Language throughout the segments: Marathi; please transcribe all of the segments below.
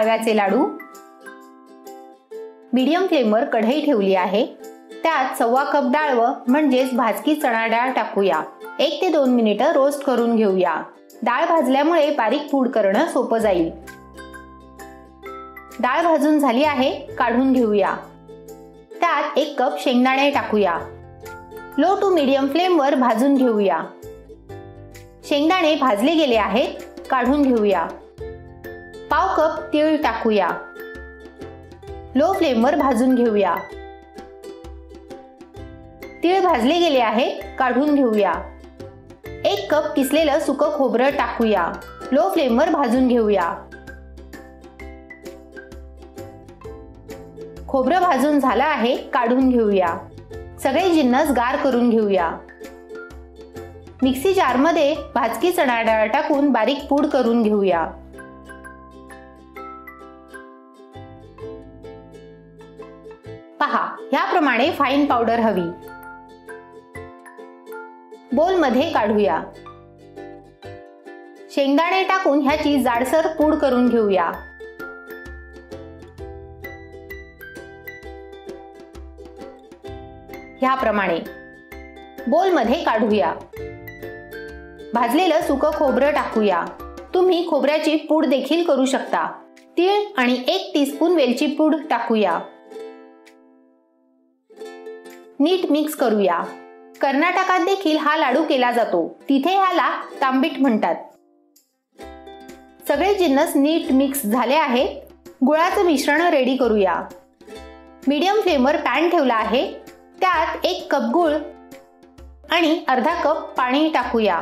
डाळव्याचे लाडू। मीडियम फ्लेमवर कढई ठेवली आहे। त्यात 1/4 कप डाळवं म्हणजेच भाजकी चणा डाळ टाकूया। 1 ते 2 मिनिटं रोस्ट करून घेऊया। डाळ भाजल्यामुळे बारीक पूड करणं सोपं जाईल। डाळ भाजून झाली आहे, काढून घेऊया। त्यात 1 कप शेंगदाणे टाकूया। लो टू मीडियम फ्लेमवर भाजून घेऊया। शेंगदाणे भाजले गेले आहेत, काढून घेऊया। पाव कप तीळ टाकूया। लो फ्लेमवर भाजून घेऊया। तीळ भाजले गेले आहेत, काढून घेऊया। 1 कप किसलेलं सुकं खोबरं टाकूया। लो फ्लेमवर भाजून घेऊया। खोबरं भाजून झालं आहे, काढून घेऊया। सगळे जिन्नस गार करून घेऊया। मिक्सी जार मध्ये भाजकी चणा डाळ टाकून बारीक पूड करून घेऊया। पहा, याप्रमाणे फाईन पावडर हवी। बोल मध्ये काढूया। शेंगदाणे टाकून ह्याची जाडसर पूड करून घेऊया। ह्याप्रमाणे बोल मध्ये काढूया। भाजलेलं सुकं खोबरं टाकूया। तुम्ही खोबऱ्याची पूड देखील करू शकता। तीळ आणि 1 टीस्पून वेलची पूड टाकूया। नीट मिक्स करूया। कर्नाटकात देखील हा लाडू केला जातो, तिथे ह्याला तांबीट म्हणतात। सगळे जिन्नस नीट मिक्स झाले आहेत। गुळाचं मिश्रण रेडी करूया। मीडियम फ्लेमवर पॅन ठेवला आहे। त्यात 1 कप गूळ आणि अर्धा कप पाणी टाकूया।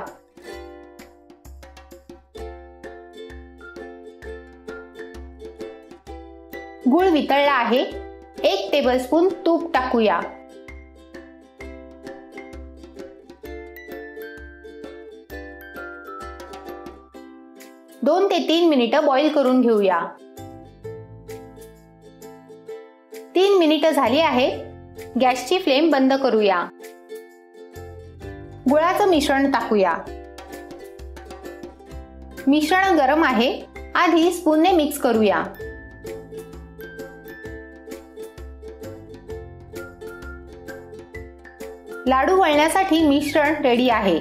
गूळ वितळला आहे। 1 टेबलस्पून तूप टाकूया। दोन ते 3 मिनिटं बॉईल करून घेऊया। 3 मिनिटं झाली आहेत। गॅसची फ्लेम बंद करूया। गुळाचं मिश्रण टाकूया। मिश्रण गरम आहे, आधी स्पूनने मिक्स करूया। लाडू वळण्यासाठी मिश्रण रेडी आहे।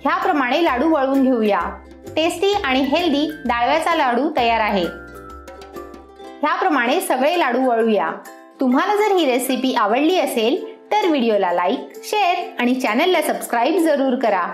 ह्याप्रमाणे लाडू वळून घेऊया। टेस्टी आणि हेल्दी डाळव्याचा लाडू तयार आहे। ह्याप्रमाणे सगळे लाडू वळूया। तुम्हाला जर ही रेसिपी आवडली असेल तर व्हिडिओला लाईक, शेअर आणि चॅनलला सबस्क्राईब जरूर करा।